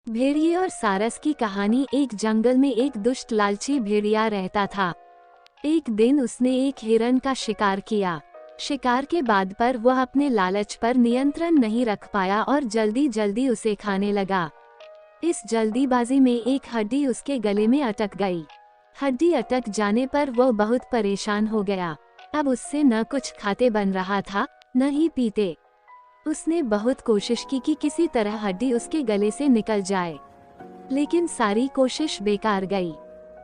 भेड़िए और सारस की कहानी। एक जंगल में एक दुष्ट लालची भेड़िया रहता था। एक दिन उसने एक हिरन का शिकार किया। शिकार के बाद पर वह अपने लालच पर नियंत्रण नहीं रख पाया और जल्दी जल्दी उसे खाने लगा। इस जल्दीबाजी में एक हड्डी उसके गले में अटक गई। हड्डी अटक जाने पर वह बहुत परेशान हो गया। अब उससे न कुछ खाते बन रहा था, न ही पीते। उसने बहुत कोशिश की कि किसी तरह हड्डी उसके गले से निकल जाए, लेकिन सारी कोशिश बेकार गई।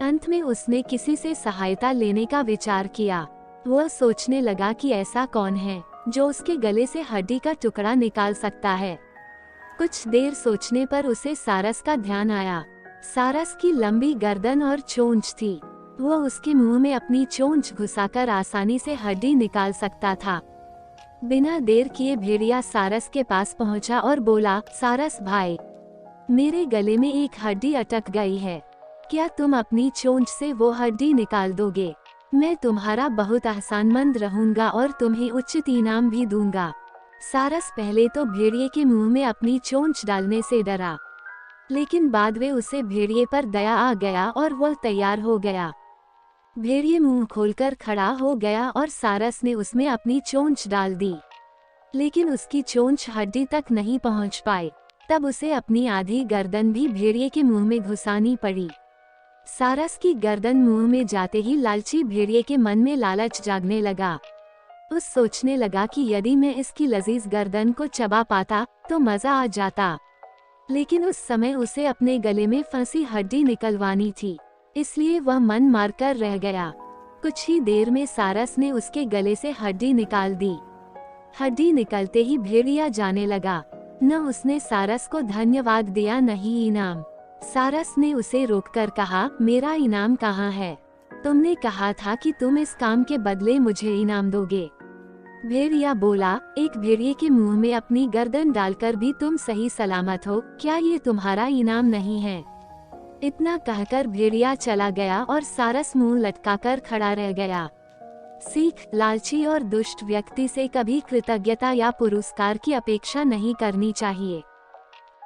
अंत में उसने किसी से सहायता लेने का विचार किया। वह सोचने लगा कि ऐसा कौन है जो उसके गले से हड्डी का टुकड़ा निकाल सकता है। कुछ देर सोचने पर उसे सारस का ध्यान आया। सारस की लंबी गर्दन और चोंच थी। वह उसके मुंह में अपनी चोंच घुसाकर आसानी से हड्डी निकाल सकता था। बिना देर किए भेड़िया सारस के पास पहुंचा और बोला, सारस भाई, मेरे गले में एक हड्डी अटक गई है। क्या तुम अपनी चोंच से वो हड्डी निकाल दोगे? मैं तुम्हारा बहुत एहसानमंद रहूंगा और तुम्हें उचित इनाम भी दूंगा। सारस पहले तो भेड़िए के मुंह में अपनी चोंच डालने से डरा, लेकिन बाद में उसे भेड़िए पर दया आ गया और वह तैयार हो गया। भेड़िए मुंह खोलकर खड़ा हो गया और सारस ने उसमें अपनी चोंच डाल दी, लेकिन उसकी चोंच हड्डी तक नहीं पहुंच पाई। तब उसे अपनी आधी गर्दन भी भेड़िए के मुंह में घुसानी पड़ी। सारस की गर्दन मुंह में जाते ही लालची भेड़िए के मन में लालच जागने लगा। उस सोचने लगा कि यदि मैं इसकी लजीज गर्दन को चबा पाता तो मजा आ जाता, लेकिन उस समय उसे अपने गले में फंसी हड्डी निकलवानी थी, इसलिए वह मन मारकर रह गया। कुछ ही देर में सारस ने उसके गले से हड्डी निकाल दी। हड्डी निकलते ही भेड़िया जाने लगा। न उसने सारस को धन्यवाद दिया, न ही इनाम। सारस ने उसे रोककर कहा, मेरा इनाम कहाँ है? तुमने कहा था कि तुम इस काम के बदले मुझे इनाम दोगे। भेड़िया बोला, एक भेड़िए के मुंह में अपनी गर्दन डालकर भी तुम सही सलामत हो, क्या ये तुम्हारा इनाम नहीं है? इतना कहकर भेड़िया चला गया और सारस मुंह लटकाकर खड़ा रह गया। सीख, लालची और दुष्ट व्यक्ति से कभी कृतज्ञता या पुरस्कार की अपेक्षा नहीं करनी चाहिए।